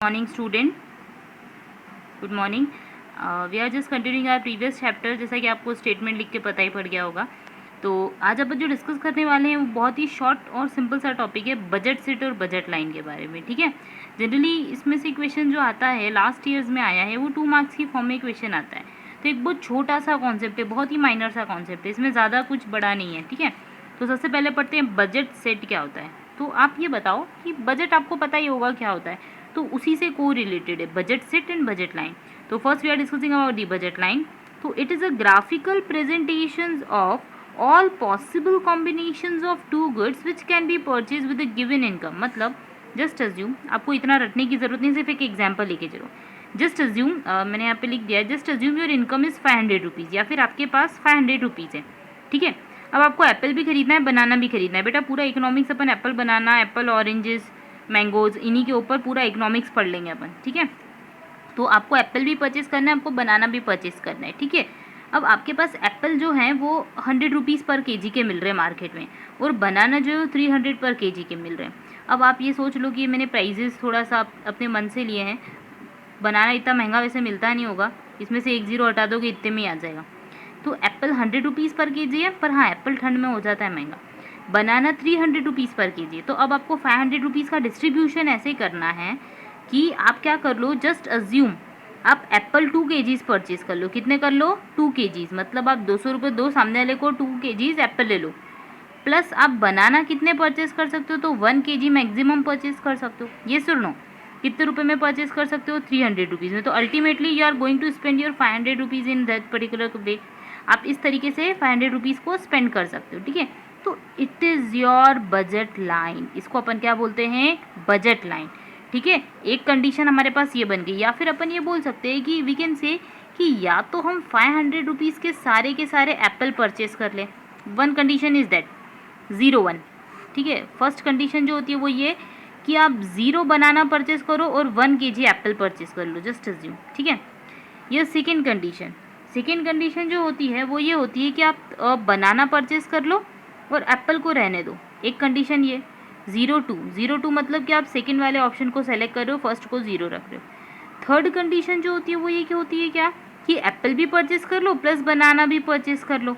Morning student, good morning. We are just continuing our previous chapter. जैसा कि आपको statement लिख के पता ही पड़ गया होगा। तो आज अपन जो डिस्कस करने वाले हैं वो बहुत ही शॉर्ट और सिंपल सा टॉपिक है, बजट सेट और बजट लाइन के बारे में। ठीक है, जनरली इसमें से क्वेश्चन जो आता है लास्ट ईयर्स में आया है वो 2 मार्क्स की फॉर्म में क्वेश्चन आता है। तो एक बहुत छोटा सा कॉन्सेप्ट है, बहुत ही माइनर सा कॉन्सेप्ट है, इसमें ज़्यादा कुछ बड़ा नहीं है। ठीक है, तो सबसे पहले पढ़ते हैं बजट सेट क्या होता है। तो आप ये बताओ कि बजट आपको पता ही होगा क्या होता है, तो उसी से को रिलेटेड है budget set and budget line. तो first we are discussing about the budget line. तो it is a graphical presentation of all possible combinations of two goods which can be purchase with a given income. मतलब just assume, आपको इतना रटने की जरूरत नहीं, सिर्फ एक एग्जाम्पल लेके चलो। जस्ट अज्यूम, मैंने यहाँ पे लिख दिया है, just assume your income is 500 rupees, या फिर आपके पास 500 रुपीज़ है। ठीक है, अब आपको एप्पल भी खरीदना है, बनाना भी खरीदना है। बेटा पूरा इकोनॉमिक्स अपन एप्पल, बनाना, एप्पल, ऑरेंजेस, मैंगोज, इन्हीं के ऊपर पूरा इकोनॉमिक्स पढ़ लेंगे अपन। ठीक है, तो आपको एप्पल भी परचेस करना है, आपको बनाना भी परचेस करना है। ठीक है, अब आपके पास एप्पल जो है वो 100 रुपीज़ पर केजी के मिल रहे हैं मार्केट में, और बनाना जो है 300 पर केजी के मिल रहे हैं। अब आप ये सोच लो कि मैंने प्राइजेस थोड़ा सा अपने मन से लिए हैं। बनाना इतना महंगा वैसे मिलता नहीं होगा, इसमें से एक ज़ीरो हटा दोगे इतने में ही आ जाएगा। तो एप्पल 100 रुपीज़ पर केजी है, पर हाँ एप्पल ठंड में हो जाता है महंगा। बनाना 300 रुपीज़ पर केजी। तो अब आपको 500 रुपीज़ का डिस्ट्रीब्यूशन ऐसे करना है कि आप क्या कर लो, जस्ट अज्यूम आप एप्पल 2 केजीज़ परचेज कर लो। कितने कर लो? 2 केजीज़। मतलब आप 200 रुपये दो, सामने वाले को 2 केजीज़ एप्पल ले लो। प्लस आप बनाना कितने परचेज कर सकते हो? तो 1 केजी मैक्सिमम परचेज कर सकते हो। ये सुनो, कितने रुपए में परचेज कर सकते हो? 300 रुपीज़ में। तो ultimately you are going to spend your 500 rupees in that particular day. आप इस तरीके से 500 रुपीज़ को स्पेंड कर सकते हो। ठीक है, तो it is your budget line. इसको अपन क्या बोलते हैं? Budget line. ठीक है, एक कंडीशन हमारे पास ये बन गई। या फिर अपन ये बोल सकते हैं कि वी कैन से कि या तो हम 500 रुपीज़ के सारे एप्पल परचेज कर लें। One condition is that 0 1। ठीक है, फर्स्ट कंडीशन जो होती है वो ये कि आप 0 बनाना परचेज करो और 1 केजी एप्पल परचेज कर लो, जस्ट अज्यूम। ठीक है, ये सेकेंड कंडीशन जो होती है वो ये होती है कि आप बनाना परचेज कर लो और एप्पल को रहने दो। एक कंडीशन ये 0 2 मतलब कि आप सेकेंड वाले ऑप्शन को सेलेक्ट कर रहे हो, फर्स्ट को 0 रख रहे हो। थर्ड कंडीशन जो होती है वो ये क्या होती है, क्या कि एप्पल भी परचेज कर लो प्लस बनाना भी परचेज कर लो।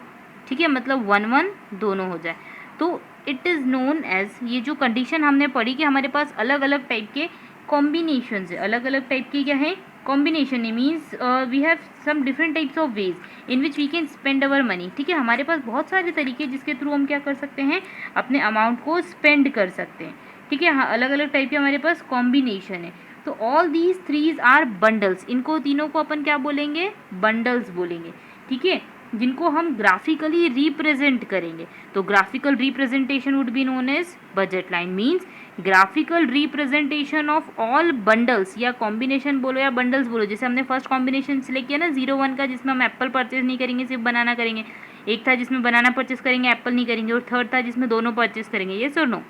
ठीक है, मतलब 1 1 दोनों हो जाए। तो इट इज़ नोन एज, ये जो कंडीशन हमने पढ़ी कि हमारे पास अलग अलग टाइप के कॉम्बिनेशन है, अलग अलग टाइप के क्या है? Combination. Means we have some different types of ways in which we can spend our money. ठीक है, हमारे पास बहुत सारे तरीके जिसके थ्रू हम क्या कर सकते हैं? अपने अमाउंट को स्पेंड कर सकते हैं। ठीक है, हाँ, अलग अलग टाइप के हमारे पास कॉम्बिनेशन है। तो all these threes are bundles. इनको तीनों को अपन क्या बोलेंगे? बंडल्स बोलेंगे। ठीक है, जिनको हम ग्राफिकली रिप्रेजेंट करेंगे। तो graphical representation would be known as budget line. Means graphical representation of all bundles, या कॉम्बिनेशन बोलो या बंडल्स बोलो। जैसे हमने फर्स्ट कॉम्बिनेशन सिलेक्ट किया ना 0 1 का, जिसमें हम एप्पल परचेज नहीं करेंगे, सिर्फ बनाना करेंगे। एक था जिसमें बनाना परचेज करेंगे, एप्पल नहीं करेंगे, और थर्ड था जिसमें दोनों परचेज करेंगे। ये सर नो,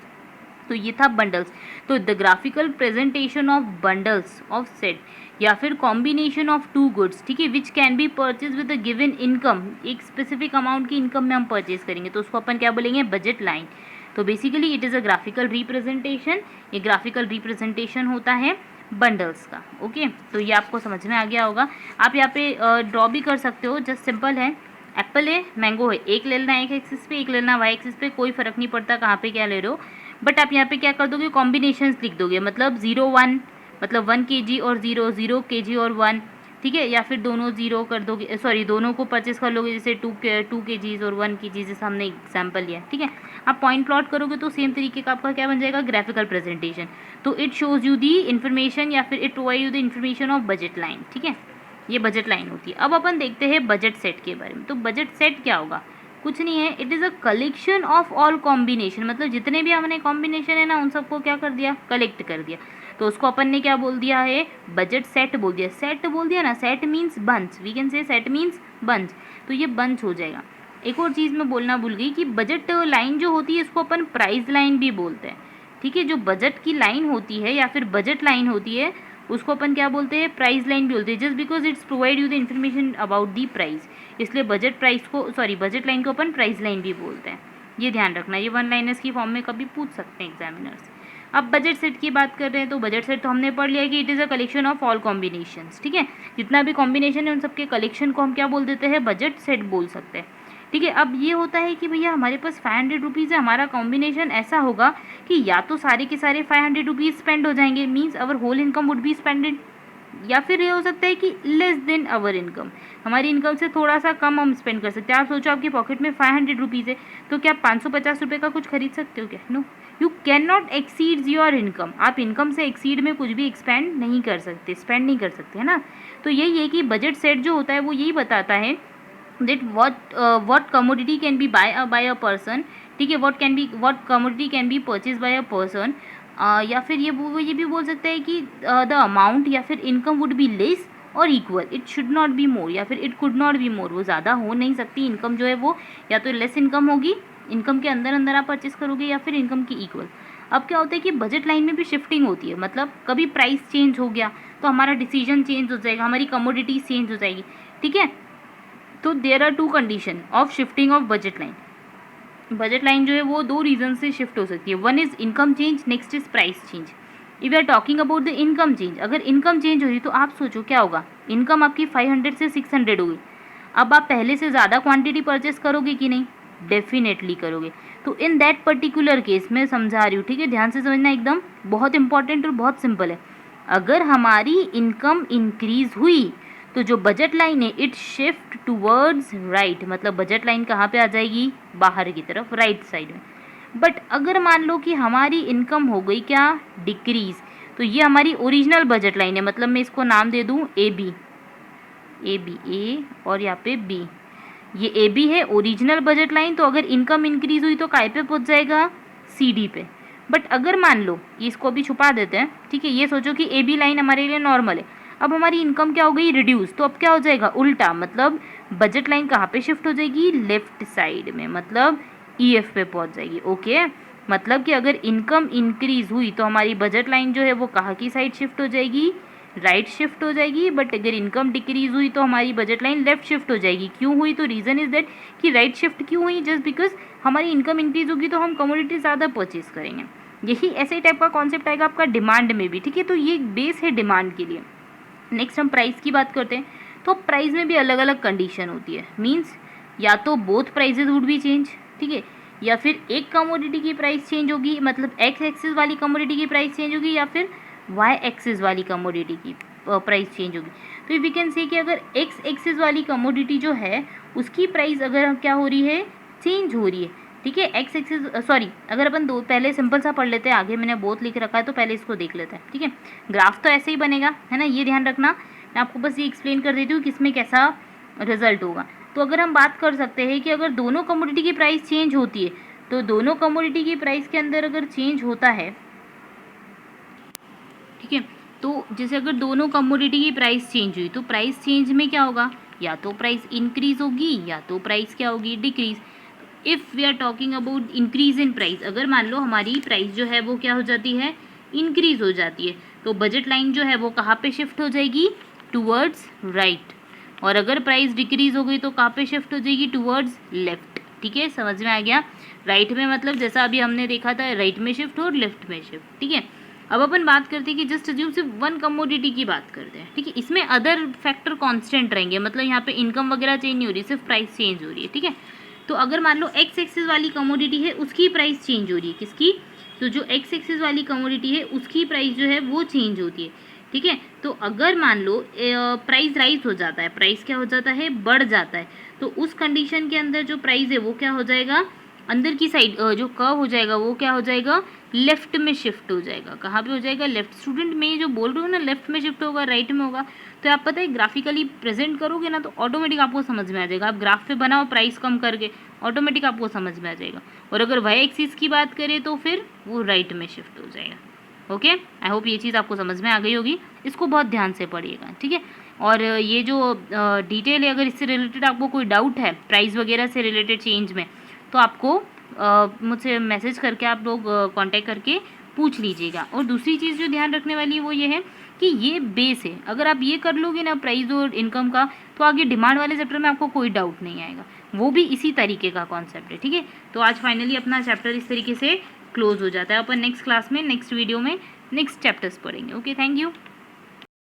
तो ये था बंडल्स। तो the graphical presentation of bundles of set या फिर कॉम्बिनेशन ऑफ टू गुड्स, ठीक है, which can be purchase with a given income. एक स्पेसिफिक अमाउंट की इनकम में हम परचेज करेंगे, तो उसको अपन क्या बोलेंगे? Budget line. तो basically it is a graphical representation. ये ग्राफिकल रिप्रेजेंटेशन होता है बंडल्स का। ओके, तो ये आपको समझ में आ गया होगा। आप यहाँ पे ड्रॉ भी कर सकते हो, जस्ट सिंपल है। एप्पल है, मैंगो है, एक ले लेना एक एक्सिस पे, एक लेना वाई एक्सिस पे, कोई फर्क नहीं पड़ता कहाँ पे क्या ले रहे हो। बट आप यहाँ पे क्या कर दोगे? कॉम्बिनेशंस लिख दोगे। मतलब 0 1, मतलब 1 केजी और 0, 0 केजी और 1। ठीक है, या फिर दोनों 0 कर दोगे, सॉरी दोनों को परचेस कर लोगे, जैसे 2 केजीज और 1 केजी, जैसे हमने एग्जाम्पल लिया। ठीक है, आप पॉइंट प्लॉट करोगे तो सेम तरीके का आपका क्या बन जाएगा? Graphical presentation. तो it shows you the information, या फिर it provide you the information of budget line. ठीक है, ये बजट लाइन होती है। अब अपन देखते हैं बजट सेट के बारे में। तो बजट सेट क्या होगा? कुछ नहीं है, it is a collection of all combination. मतलब जितने भी हमने कॉम्बिनेशन है ना, उन सबको क्या कर दिया? कलेक्ट कर दिया। तो उसको अपन ने क्या बोल दिया है? बजट सेट बोल दिया। सेट बोल दिया ना, set means bunch, we can say set means bunch. तो ये बंच हो जाएगा। एक और चीज़ मैं बोलना भूल गई कि बजट लाइन जो होती है इसको अपन प्राइस लाइन भी बोलते हैं। ठीक है, जो बजट की लाइन होती है या फिर बजट लाइन होती है उसको अपन क्या बोलते हैं? प्राइस लाइन भी बोलते हैं। Just because it's provide you the information about the price, इसलिए बजट प्राइस को, सॉरी बजट लाइन को अपन प्राइस लाइन भी बोलते हैं। ये ध्यान रखना, ये वन लाइनर्स की फॉर्म में कभी पूछ सकते हैं एग्जामिनर्स। अब बजट सेट की बात कर रहे हैं तो बजट सेट तो हमने पढ़ लिया कि it is a collection of all combinations, ठीक है। जितना भी कॉम्बिनेशन है उन सबके कलेक्शन को हम क्या बोल देते हैं, बजट सेट बोल सकते हैं, ठीक है। अब ये होता है कि भैया हमारे पास 500 रुपीज़ है, हमारा कॉम्बिनेशन ऐसा होगा कि या तो सारे के सारे 500 रुपीज़ स्पेंड हो जाएंगे, means our whole income would be spended, या फिर ये हो सकता है कि लेस देन अवर इनकम, हमारी इनकम से थोड़ा सा कम हम स्पेंड कर सकते हैं। आप सोचो आपकी पॉकेट में 500 रुपीज़ है, तो क्या आप 550 रुपये का कुछ खरीद सकते हो क्या? No, you can not exceeds your income. आप इनकम से एक्सीड में कुछ भी एक्सपेंड नहीं कर सकते, स्पेंड नहीं कर सकते, है ना। तो यही है कि बजट सेट जो होता है वो यही बताता है that what commodity can be by a person, ठीक है, what commodity can be purchased by a person, या फिर ये भी बोल सकता है कि द अमाउंट या फिर इनकम वुड बी लेस और equal, it should not be more या फिर it could not be more, वो ज़्यादा हो नहीं सकती इनकम जो है वो, या तो लेस इनकम होगी, इनकम के अंदर अंदर आप परचेस करोगे, या फिर इनकम की इक्वल। अब क्या होता है कि बजट लाइन में भी शिफ्टिंग होती है, मतलब कभी प्राइस चेंज हो गया तो हमारा डिसीजन चेंज हो जाएगा, हमारी कमोडिटीज चेंज हो जाएगी, ठीक है। तो there are two condition of shifting of budget line. Budget line जो है वो दो रीजन से शिफ्ट हो सकती है, one is income change, next is price change. If you are talking about the income change, अगर इनकम चेंज हो रही तो आप सोचो क्या होगा, इनकम आपकी 500 से 600 हो गई, अब आप पहले से ज़्यादा क्वांटिटी परचेस करोगे कि नहीं? डेफिनेटली करोगे। तो इन दैट पर्टिकुलर केस मैं समझा रही हूँ, ठीक है, ध्यान से समझना, एकदम बहुत इंपॉर्टेंट और बहुत सिंपल है। अगर हमारी इनकम इंक्रीज हुई तो जो बजट लाइन है इट शिफ्ट टूवर्ड्स राइट, मतलब बजट लाइन कहाँ पे आ जाएगी, बाहर की तरफ, राइट साइड में। बट अगर मान लो कि हमारी इनकम हो गई क्या, डिक्रीज, तो ये हमारी ओरिजिनल बजट लाइन है, मतलब मैं इसको नाम दे दूँ ए बी, ए और यहाँ पे बी, ये ए बी है ओरिजिनल बजट लाइन। तो अगर इनकम इंक्रीज हुई तो काय पे पहुँच जाएगा, सी डी पे। बट अगर मान लो, इसको अभी छुपा देते हैं, ठीक है, ये सोचो कि ए बी लाइन हमारे लिए नॉर्मल है, अब हमारी इनकम क्या हो गई, रिड्यूस, तो अब क्या हो जाएगा, उल्टा, मतलब बजट लाइन कहाँ पे शिफ्ट हो जाएगी, लेफ्ट साइड में, मतलब ई एफ पे पहुँच जाएगी। ओके, मतलब कि अगर इनकम इंक्रीज हुई तो हमारी बजट लाइन जो है वो कहाँ की साइड शिफ्ट हो जाएगी, राइट शिफ्ट हो जाएगी। बट अगर इनकम डिक्रीज हुई तो हमारी बजट लाइन लेफ्ट शिफ्ट हो जाएगी। क्यों हुई, तो रीज़न इज दैट कि राइट शिफ्ट क्यों हुई, जस्ट बिकॉज हमारी इनकम इंक्रीज होगी तो हम कमोडिटी ज़्यादा परचेज करेंगे। यही ऐसे टाइप का कॉन्सेप्ट आएगा आपका डिमांड में भी, ठीक है। तो ये बेस है डिमांड के लिए। नेक्स्ट हम प्राइस की बात करते हैं, तो प्राइस में भी अलग अलग कंडीशन होती है, मीन्स या तो both prices would be change, ठीक है, या फिर एक कमोडिटी की प्राइस चेंज होगी, मतलब एक्स एक्सिस वाली कमोडिटी की प्राइस चेंज होगी, या फिर वाई एक्सिस वाली कमोडिटी की प्राइस चेंज होगी। तो वी कैन से कि अगर एक्स एक्सिस वाली कमोडिटी जो है उसकी प्राइस अगर क्या हो रही है, चेंज हो रही है, ठीक है, एक्स एक्सिस, सॉरी, अगर अपन दो पहले सिंपल सा पढ़ लेते हैं, आगे मैंने बहुत लिख रखा है तो पहले इसको देख लेते हैं, ठीक है। ग्राफ तो ऐसे ही बनेगा, है ना, ये ध्यान रखना, मैं आपको बस ये एक्सप्लेन कर देती हूँ किसमें कैसा रिजल्ट होगा। तो अगर हम बात कर सकते हैं कि अगर दोनों कमोडिटी की प्राइस चेंज होती है, तो दोनों कमोडिटी की प्राइस के अंदर अगर चेंज होता है, ठीक है, तो जैसे अगर दोनों कमोडिटी की प्राइस चेंज हुई तो प्राइस चेंज में क्या होगा, या तो प्राइस इंक्रीज होगी या तो प्राइस क्या होगी, decrease. If we are talking about increase in price, अगर मान लो हमारी प्राइस जो है वो क्या हो जाती है, इंक्रीज हो जाती है, तो बजट लाइन जो है वो कहाँ पे शिफ्ट हो जाएगी, टूवर्ड्स राइट। और अगर प्राइस डिक्रीज हो गई तो कहाँ पे शिफ्ट हो जाएगी, टूवर्ड्स लेफ्ट, ठीक है, समझ में आ गया। राइट में मतलब जैसा अभी हमने देखा था, राइट में शिफ्ट और लेफ्ट में शिफ्ट, ठीक है। अब अपन बात करते हैं कि जस्ट अज्यूम सिर्फ वन कमोडिटी की बात करते हैं, ठीक है, इसमें अदर फैक्टर कांस्टेंट रहेंगे, मतलब यहाँ पे इनकम वगैरह चेंज नहीं हो रही, सिर्फ प्राइस चेंज हो रही है, ठीक है। तो अगर मान लो एक्स एक्सिस वाली कमोडिटी है उसकी प्राइस चेंज हो रही है, किसकी, तो जो एक्स एक्सिस वाली कमोडिटी है उसकी प्राइस जो है वो चेंज होती है, ठीक है। तो अगर मान लो प्राइस राइज हो जाता है, प्राइस क्या हो जाता है, बढ़ जाता है, तो उस कंडीशन के अंदर जो प्राइस है वो क्या हो जाएगा, अंदर की साइड जो कर्व हो जाएगा वो क्या हो जाएगा, लेफ्ट में शिफ्ट हो जाएगा। कहाँ पे हो जाएगा, लेफ्ट। स्टूडेंट मैं जो बोल रही हूँ ना, लेफ्ट में शिफ्ट होगा, राइट में होगा, तो आप पता है ग्राफिकली प्रेजेंट करोगे ना तो ऑटोमेटिक आपको समझ में आ जाएगा। आप ग्राफ पे बनाओ प्राइस कम करके, ऑटोमेटिक आपको समझ में आ जाएगा। और अगर वाई एक्सिस की बात करें तो फिर वो राइट में शिफ्ट हो जाएगा। ओके, आई होप ये चीज़ आपको समझ में आ गई होगी, इसको बहुत ध्यान से पढ़िएगा, ठीक है। और ये जो डिटेल है, अगर इससे रिलेटेड आपको कोई डाउट है प्राइस वगैरह से रिलेटेड चेंज में, तो आपको मुझसे मैसेज करके आप लोग कांटेक्ट करके पूछ लीजिएगा। और दूसरी चीज़ जो ध्यान रखने वाली है वो ये है कि ये बेस है, अगर आप ये कर लोगे ना प्राइस और इनकम का, तो आगे डिमांड वाले चैप्टर में आपको कोई डाउट नहीं आएगा, वो भी इसी तरीके का कॉन्सेप्ट है, ठीक है। तो आज फाइनली अपना चैप्टर इस तरीके से क्लोज हो जाता है। अपन नेक्स्ट क्लास में, नेक्स्ट वीडियो में नेक्स्ट चैप्टर्स पढ़ेंगे। Okay, thank you.